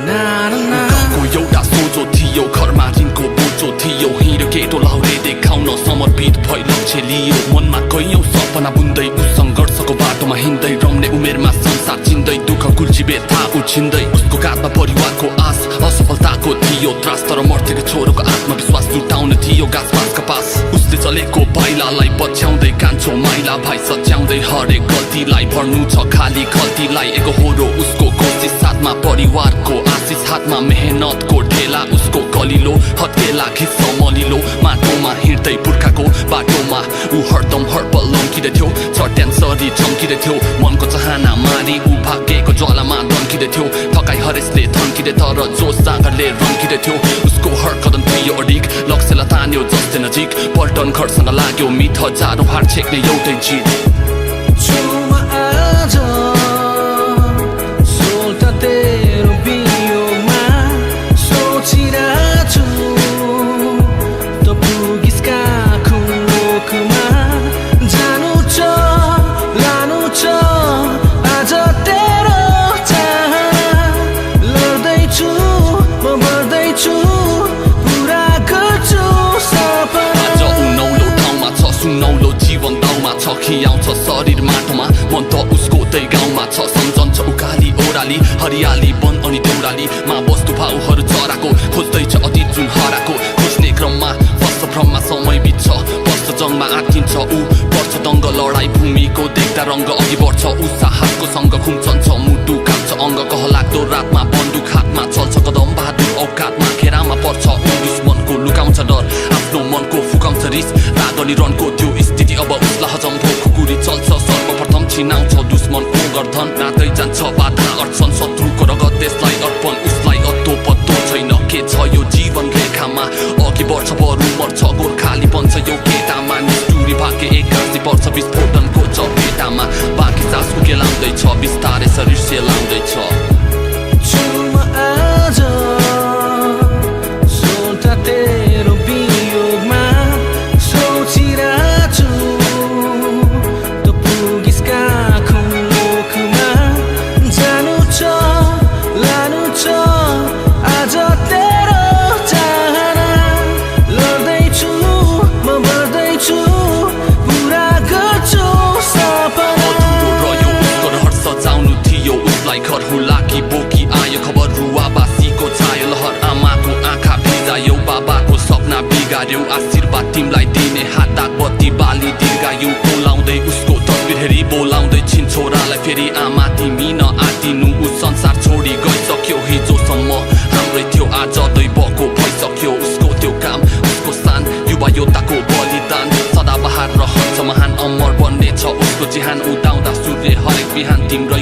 गाउँको एउटा सोझो थियो घरमा ऋणको बोझो थियो हिँड्यो केटो लाउरे देखाउन समर्पित भई लक्ष्य लियो मनमा कैयौं सपना बुन्दै उ संघर्षको बाटोमा हिँड्दै रम्ने उमेरमा संसार चिन्दै दुःख कुल्ची व्यथा उछिन्दै उसको काँधमा परिवारको आश असफलताको थियो त्रास तर मर्थेको छोरोको आत्मविश्वास जुटाउन थियो गाँसबासका पास उसले चलेको पाइलालाई पछ्याउँदै कान्छो माइला भाइ सच्याउँदै हरेक गल्तीलाई भर्नु छ खाली खल्तीलाई एकोहोरो उसको कोसिस साथमा परिवारको आशिष हातमा मेहनतको ढेला उसको कलिलो हत्केला खिच्छ मलिलो माटोमा हिँड्दै पुर्खाको बाटोमा ऊ हरदम हरपल लम्किँदैथ्यो चट्यानसरी चम्किँदैथ्यो मनको चाहना मारी ऊ भाग्यको ज्वालामा धम्किँदैथ्यो थकाइ हरेसले थन्किँदै तर जोस जाँगरले रम्किँदैथ्यो उसको हर कदम थियो अडिक लक्ष्यलाई तान्यो जस्तै नजिक पल्टन घरसँग लाग्यो मित हजारौं हार छेक्ने एउटै जित सुनौलो जीवन दाउमा छ खियाउँछ शरीर माटोमा मन त उसको त्यही गाउँमा छ सम्झन्छ उकाली ओराली हरियाली वन अनि देउरालीमा वस्तु भाउहरू चराको खोज्दैछ अतीत जुन हराको खोज्ने क्रममा फस्छ भ्रममा समय बित्छ वर्ष जङमा आँटिन्छ ऊ पर्छ दङ्ग लडाई भूमिको देख्दा रङ्ग अघि बढ्छ ऊ साहसको सँग खुम्चन्छ मुटु काप्छ अङ्ग कहलाग्दो रातमा बन्दुक हातमा चल्छ कदम बहादुर औकातमा घेरामा पर्छ ऊ दुश्मनको लुकाउँछ डर आफ्नो मनको फुकाउँछ रिस रागनी रनको त्यो स्थिति अब उसलाई हजम भो खुकुरी चल्छ सर्वप्रथम छिनाउँछ दुश्मनको गर्धन नातै जान्छ बाधा अड्छन शत्रुको रगत त्यसलाई अर्पण उसलाई अत्तो पत्तो छैन के छ यो जीवन रेखामा अघि बढ्छ बरु मर्छ गोर्खाली बन्छ यो केटामा निष्ठुरी भाग्य एक्कासी पर्छ विस्फोटनको चपेटामा बाँकी सासको केलाउँदैछ बिस्तारै शरीर सेलाउँदैछ घर हुलाकी बोकी आयो खबर रुवाबासीको छायो लहर आमाको आँखा भिजायो बाबाको सपना बिगार्यो आशीर्वाद तिमीलाई दिने हात बत्ती बाली दीर्घायु बोलाउँदै उसको तस्बिर हेरी बोलाउँदै छिन् छोरालाई फेरि आमा तिमी नआतिनु ऊ संसार छोडी गइसक्यो हिजोसम्म हाम्रै थियो आज दैवको भइसक्यो उसको त्यो काम उसको स्थान युवा योद्धाको बलिदान सदाबहार रहन्छ महान अमर बन्नेछ उसको चिहान उदाउँदा सूर्य हरेक बिहान तिम्रो